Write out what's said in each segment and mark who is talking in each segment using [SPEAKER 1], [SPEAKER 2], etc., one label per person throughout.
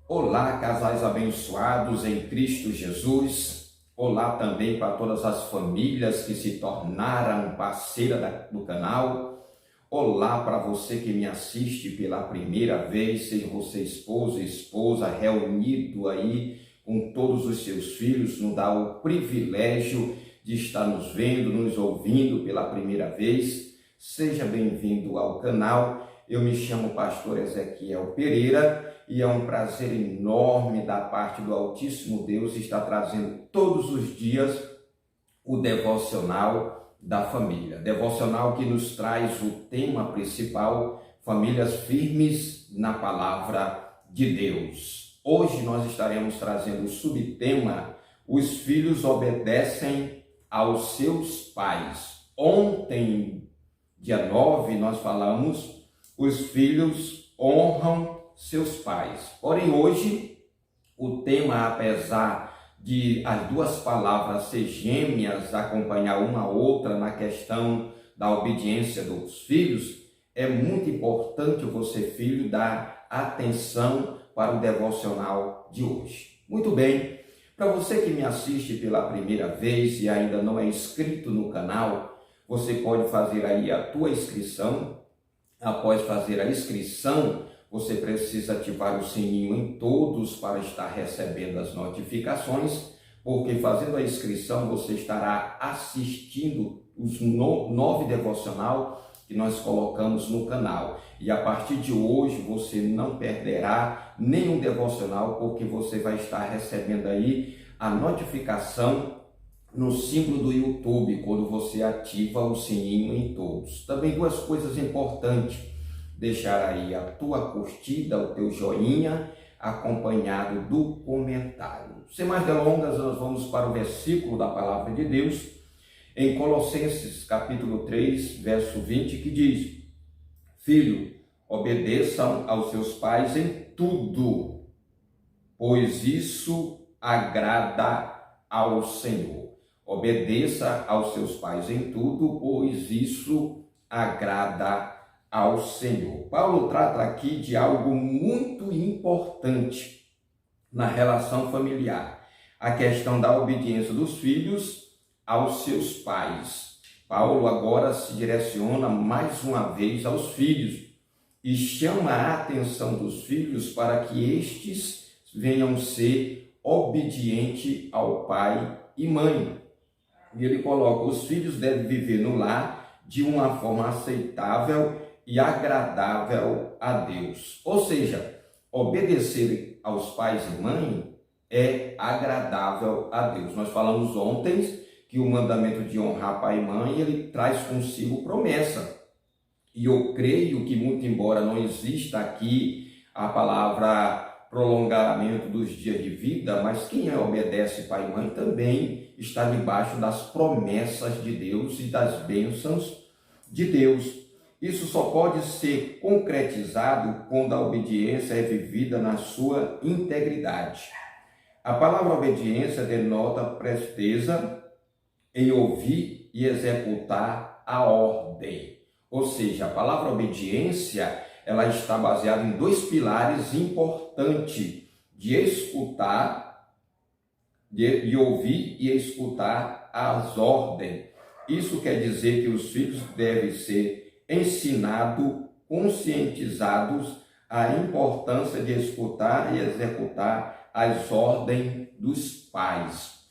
[SPEAKER 1] Olá, casais abençoados em Cristo Jesus. Olá também para todas as famílias que se tornaram parceira do canal. Olá para você que me assiste pela primeira vez, seja você esposo e esposa, reunido aí com todos os seus filhos, nos dá o privilégio de estar nos vendo, nos ouvindo pela primeira vez. Seja bem-vindo ao canal. Eu me chamo Pastor Ezequiel Pereira e é um prazer enorme da parte do Altíssimo Deus estar trazendo todos os dias o devocional da família. Devocional que nos traz o tema principal, famílias firmes na palavra de Deus. Hoje nós estaremos trazendo o subtema: os filhos obedecem aos seus pais. Ontem, dia 9, nós falamos: os filhos honram seus pais. Porém, hoje, o tema, apesar de as duas palavras ser gêmeas, acompanhar uma a outra na questão da obediência dos filhos, é muito importante você, filho, dar atenção para o devocional de hoje. Muito bem, para você que me assiste pela primeira vez e ainda não é inscrito no canal, você pode fazer aí a tua inscrição. Após fazer a inscrição, você precisa ativar o sininho em todos para estar recebendo as notificações, porque fazendo a inscrição você estará assistindo os 9 devocional que nós colocamos no canal. E a partir de hoje você não perderá nenhum devocional, porque você vai estar recebendo aí a notificação no símbolo do YouTube, quando você ativa o sininho em todos. Também duas coisas importantes: deixar aí a tua curtida, o teu joinha, acompanhado do comentário. Sem mais delongas, nós vamos para o versículo da palavra de Deus, em Colossenses capítulo 3, verso 20, que diz: Filho, obedeçam aos seus pais em tudo, pois isso agrada ao Senhor. Obedeça aos seus pais em tudo, pois isso agrada ao Senhor. Paulo trata aqui de algo muito importante na relação familiar, a questão da obediência dos filhos aos seus pais. Paulo agora se direciona mais uma vez aos filhos e chama a atenção dos filhos para que estes venham ser obedientes ao pai e mãe. E ele coloca: os filhos devem viver no lar de uma forma aceitável e agradável a Deus. Ou seja, obedecer aos pais e mãe é agradável a Deus. Nós falamos ontem que o mandamento de honrar pai e mãe, ele traz consigo promessa. E eu creio que, muito embora não exista aqui a palavra prolongamento dos dias de vida, mas quem obedece pai e mãe também está debaixo das promessas de Deus e das bênçãos de Deus. Isso só pode ser concretizado quando a obediência é vivida na sua integridade. A palavra obediência denota presteza em ouvir e executar a ordem. Ou seja, a palavra obediência, ela está baseada em dois pilares importantes: de escutar, de ouvir e escutar as ordens. Isso quer dizer que os filhos devem ser ensinados, conscientizados a importância de escutar e executar as ordens dos pais.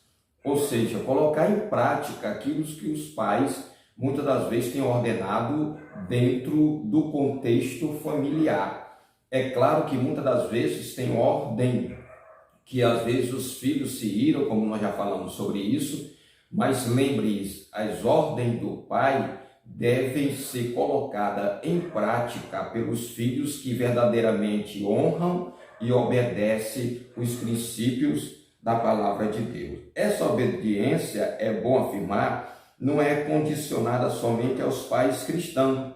[SPEAKER 1] Ou seja, colocar em prática aquilo que os pais muitas das vezes têm ordenado dentro do contexto familiar. É claro que muitas das vezes tem ordem que às vezes os filhos se iram, como nós já falamos sobre isso, mas lembre-se, as ordens do pai devem ser colocadas em prática pelos filhos que verdadeiramente honram e obedecem os princípios da palavra de Deus. Essa obediência, é bom afirmar, não é condicionada somente aos pais cristãos.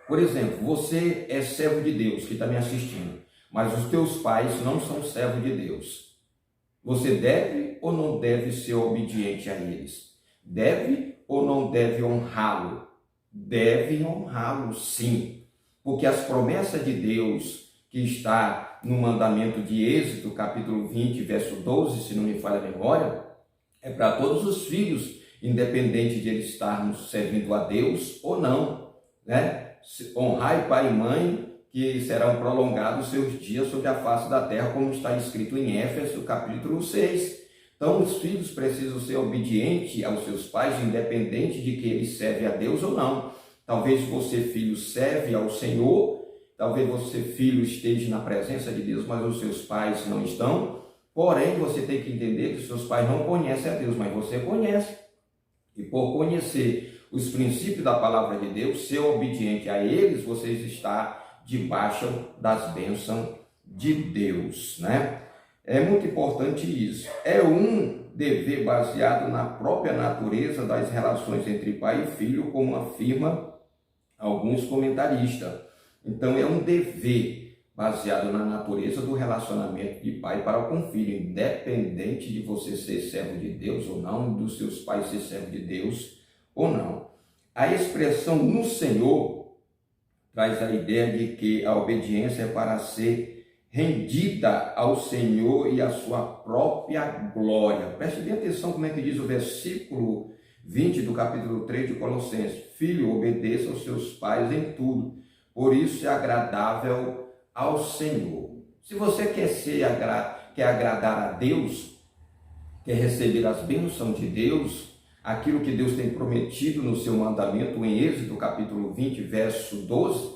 [SPEAKER 1] Por exemplo, você é servo de Deus que está me assistindo, mas os teus pais não são servos de Deus. Você deve ou não deve ser obediente a eles? Deve ou não deve honrá-lo? Deve honrá-lo, sim, porque as promessas de Deus que está lá no mandamento de Êxodo, capítulo 20, verso 12, se não me falha a memória, é para todos os filhos, independente de eles estarmos servindo a Deus ou não, né? Honrai pai e mãe, que serão prolongados seus dias sobre a face da terra, como está escrito em Éfeso, capítulo 6. Então, os filhos precisam ser obedientes aos seus pais, independente de que eles servem a Deus ou não. Talvez você, filho, serve ao Senhor, talvez você, filho, esteja na presença de Deus, mas os seus pais não estão. Porém, você tem que entender que os seus pais não conhecem a Deus, mas você conhece. E por conhecer os princípios da palavra de Deus, ser obediente a eles, você está debaixo das bênçãos de Deus, né? É muito importante isso. É um dever baseado na própria natureza das relações entre pai e filho, como afirma alguns comentaristas. Então, é um dever baseado na natureza do relacionamento de pai para com filho, independente de você ser servo de Deus ou não, dos seus pais ser servo de Deus ou não. A expressão no Senhor traz a ideia de que a obediência é para ser rendida ao Senhor e à sua própria glória. Preste bem atenção como é que diz o versículo 20 do capítulo 3 de Colossenses. Filho, obedeça aos seus pais em tudo, por isso é agradável ao Senhor. Se você quer agradar a Deus, quer receber as bênçãos de Deus, aquilo que Deus tem prometido no seu mandamento em Êxodo capítulo 20, verso 12,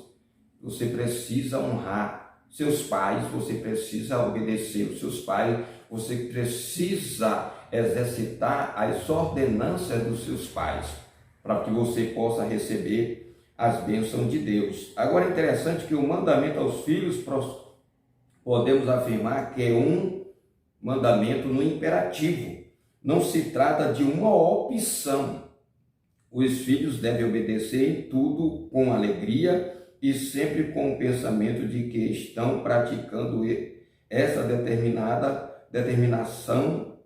[SPEAKER 1] você precisa honrar seus pais, você precisa obedecer os seus pais, você precisa exercitar as ordenanças dos seus pais, para que você possa receber as bênçãos de Deus. Agora é interessante que o mandamento aos filhos, podemos afirmar que é um mandamento no imperativo, não se trata de uma opção. Os filhos devem obedecer em tudo com alegria e sempre com o pensamento de que estão praticando essa determinação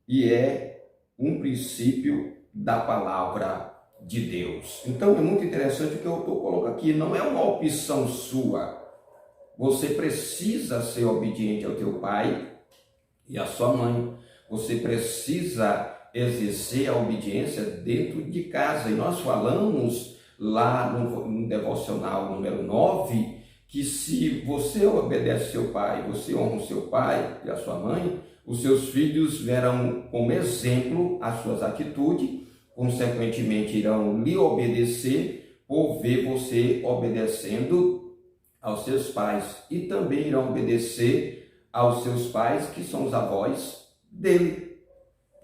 [SPEAKER 1] e é um princípio da palavra de Deus. Então é muito interessante o que eu coloco aqui, não é uma opção sua. Você precisa ser obediente ao teu pai e à sua mãe. Você precisa exercer a obediência dentro de casa. E nós falamos lá no devocional número 9, que se você obedece seu pai, você honra o seu pai e a sua mãe, os seus filhos verão como exemplo as suas atitudes, consequentemente irão lhe obedecer por ver você obedecendo aos seus pais, e também irão obedecer aos seus pais, que são os avós dele.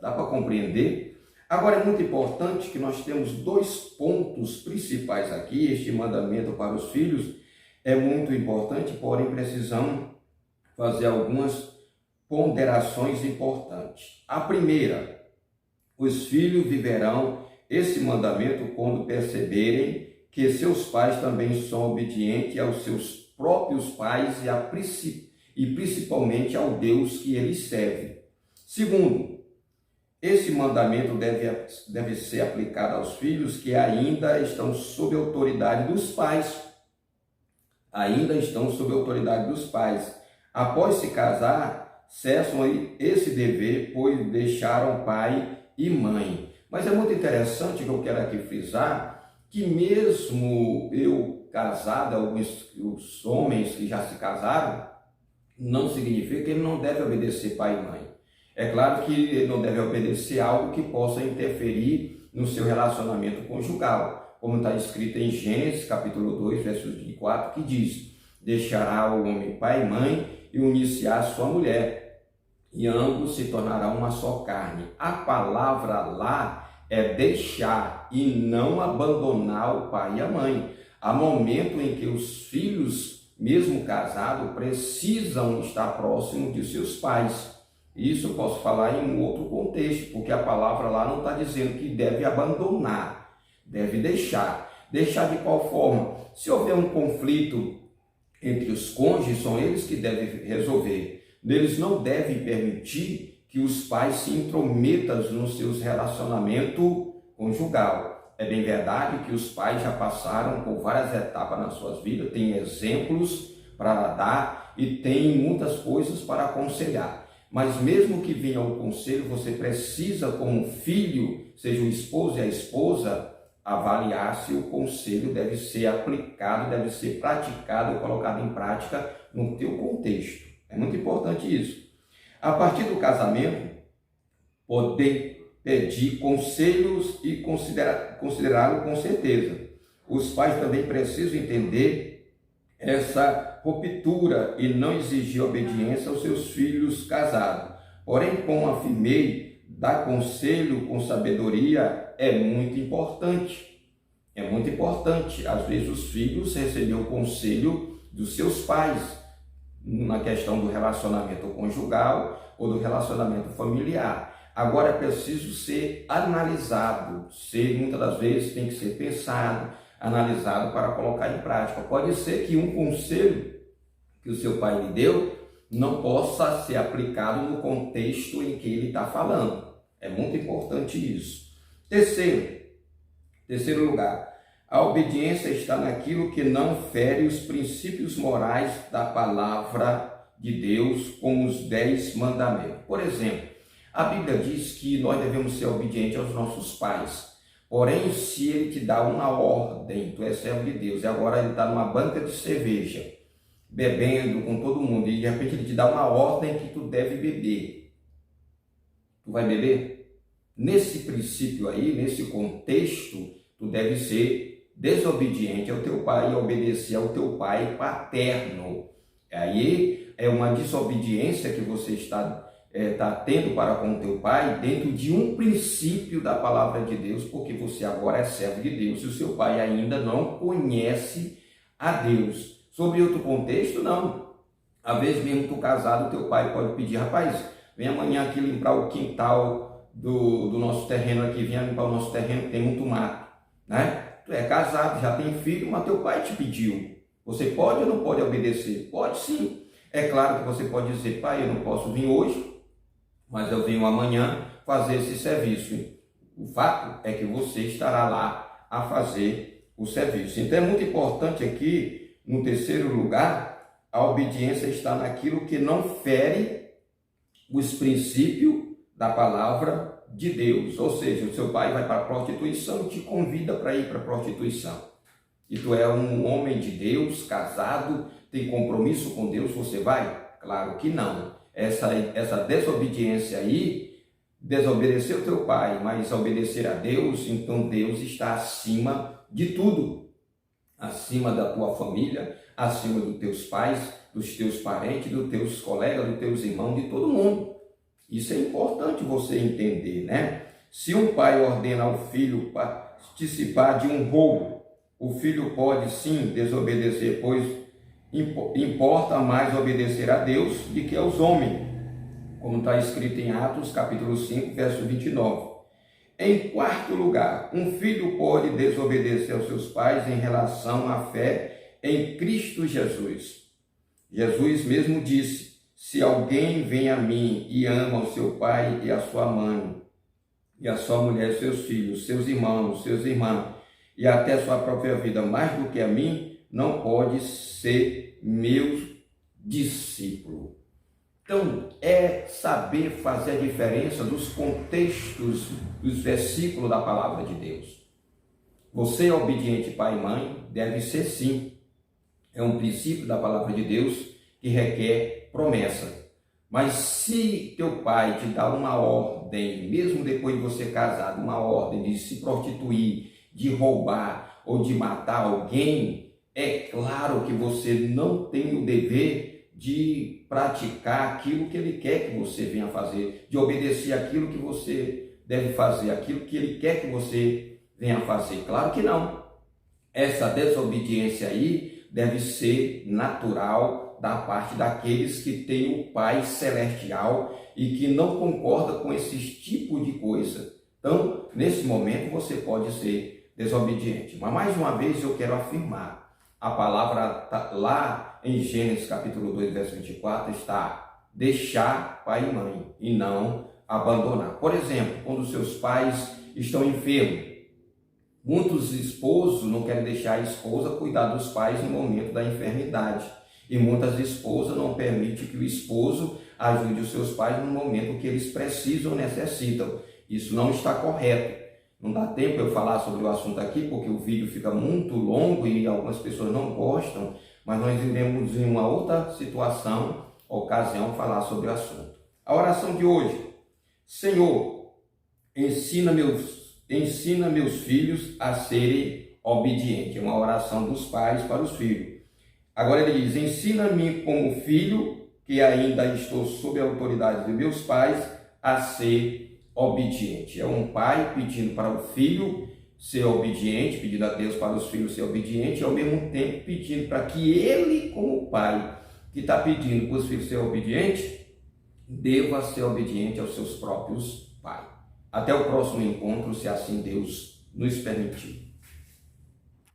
[SPEAKER 1] Dá para compreender? Agora é muito importante que nós temos dois pontos principais aqui. Este mandamento para os filhos é muito importante, porém precisamos fazer algumas ponderações importantes. A primeira, os filhos viverão esse mandamento quando perceberem que seus pais também são obedientes aos seus próprios pais e principalmente ao Deus que eles servem. Segundo, esse mandamento deve ser aplicado aos filhos que ainda estão sob a autoridade dos pais. Ainda estão sob a autoridade dos pais. Após se casar, cessam esse dever, pois deixaram pai e mãe. Mas é muito interessante que eu quero aqui frisar que mesmo eu casado, os homens que já se casaram, não significa que ele não deve obedecer pai e mãe. É claro que ele não deve obedecer algo que possa interferir no seu relacionamento conjugal, como está escrito em Gênesis capítulo 2, versos 24, que diz: deixará o homem pai e mãe e unir-se à sua mulher, e ambos se tornarão uma só carne. A palavra lá é deixar e não abandonar o pai e a mãe. Há momento em que os filhos, mesmo casados, precisam estar próximos de seus pais. Isso eu posso falar em um outro contexto, porque a palavra lá não está dizendo que deve abandonar, deve deixar. Deixar de qual forma? Se houver um conflito entre os cônjuges, são eles que devem resolver. Eles não devem permitir que os pais se intrometam nos seus relacionamentos conjugal. É bem verdade que os pais já passaram por várias etapas nas suas vidas, têm exemplos para dar, e tem muitas coisas para aconselhar. Mas mesmo que venha o conselho, você precisa, como filho, seja o esposo e a esposa, avaliar se o conselho deve ser aplicado, deve ser praticado ou colocado em prática no teu contexto. É muito importante isso. A partir do casamento, poder pedir conselhos e considerá-lo com certeza. Os pais também precisam entender essa ruptura e não exigir obediência aos seus filhos casados. Porém, como afirmei, dar conselho com sabedoria é muito importante. É muito importante. Às vezes os filhos recebem o conselho dos seus pais na questão do relacionamento conjugal ou do relacionamento familiar. Agora é preciso ser analisado, muitas das vezes tem que ser pensado, analisado para colocar em prática. Pode ser que um conselho que o seu pai lhe deu não possa ser aplicado no contexto em que ele está falando. É muito importante isso. Terceiro lugar, a obediência está naquilo que não fere os princípios morais da palavra de Deus, como os 10 mandamentos. Por exemplo, a Bíblia diz que nós devemos ser obedientes aos nossos pais. Porém, se ele te dá uma ordem, tu és servo de Deus, e agora ele está numa banca de cerveja, bebendo com todo mundo, e de repente ele te dá uma ordem que tu deve beber. Tu vai beber? Nesse princípio aí, nesse contexto, tu deve ser desobediente ao teu pai e obedecer ao teu pai paterno. Aí é uma desobediência que você está tendo para com o teu pai dentro de um princípio da palavra de Deus, porque você agora é servo de Deus e o seu pai ainda não conhece a Deus. Sobre outro contexto, não. Às vezes mesmo tu casado, o teu pai pode pedir: rapaz, vem amanhã aqui limpar o quintal do nosso terreno aqui, venha limpar o nosso terreno, que tem muito mato, né? Tu é casado, já tem filho, mas teu pai te pediu. Você pode ou não pode obedecer? Pode sim. É claro que você pode dizer: pai, eu não posso vir hoje, mas eu venho amanhã fazer esse serviço. O fato é que você estará lá a fazer o serviço. Então é muito importante aqui, no terceiro lugar, a obediência está naquilo que não fere os princípios da palavra de Deus. Ou seja, o seu pai vai para a prostituição e te convida para ir para a prostituição. E tu é um homem de Deus, casado, tem compromisso com Deus, você vai? Claro que não. Essa desobediência aí, desobedecer o teu pai, mas obedecer a Deus, então Deus está acima de tudo. Acima da tua família, acima dos teus pais, dos teus parentes, dos teus colegas, dos teus irmãos, de todo mundo. Isso é importante você entender, né? Se um pai ordena ao filho participar de um roubo, o filho pode sim desobedecer, pois importa mais obedecer a Deus do que aos homens, como está escrito em Atos capítulo 5, verso 29. Em quarto lugar, um filho pode desobedecer aos seus pais em relação à fé em Cristo Jesus. Jesus mesmo disse: se alguém vem a mim e ama o seu pai e a sua mãe, e a sua mulher, seus filhos, seus irmãos, seus irmãos, e até sua própria vida mais do que a mim, não pode ser meu discípulo. Então, é saber fazer a diferença dos contextos dos versículos da palavra de Deus. Você é obediente pai e mãe? Deve ser sim. É um princípio da palavra de Deus que requer promessa. Mas se teu pai te dá uma ordem, mesmo depois de você casado, uma ordem de se prostituir, de roubar ou de matar alguém, é claro que você não tem o dever de praticar aquilo que ele quer que você venha fazer, de obedecer aquilo que você deve fazer, aquilo que ele quer que você venha fazer. Claro que não. Essa desobediência aí deve ser natural da parte daqueles que têm o Pai Celestial e que não concorda com esses tipos de coisa. Então, nesse momento, você pode ser desobediente. Mas, mais uma vez, eu quero afirmar, a palavra lá em Gênesis capítulo 2, verso 24, está deixar pai e mãe e não abandonar. Por exemplo, quando seus pais estão enfermos, muitos esposos não querem deixar a esposa cuidar dos pais no momento da enfermidade. E muitas esposas não permitem que o esposo ajude os seus pais no momento que eles precisam ou necessitam. Isso não está correto. Não dá tempo eu falar sobre o assunto aqui, porque o vídeo fica muito longo e algumas pessoas não gostam, mas nós iremos em uma outra situação, ocasião, falar sobre o assunto. A oração de hoje: Senhor, ensina meus filhos a serem obedientes. É uma oração dos pais para os filhos. Agora ele diz: ensina-me como filho, que ainda estou sob a autoridade de meus pais, a ser obediente. É um pai pedindo para o filho ser obediente, pedindo a Deus para os filhos ser obedientes, e ao mesmo tempo pedindo para que ele, como pai, que está pedindo para os filhos ser obedientes, deva ser obediente aos seus próprios pais. Até o próximo encontro, se assim Deus nos permitir.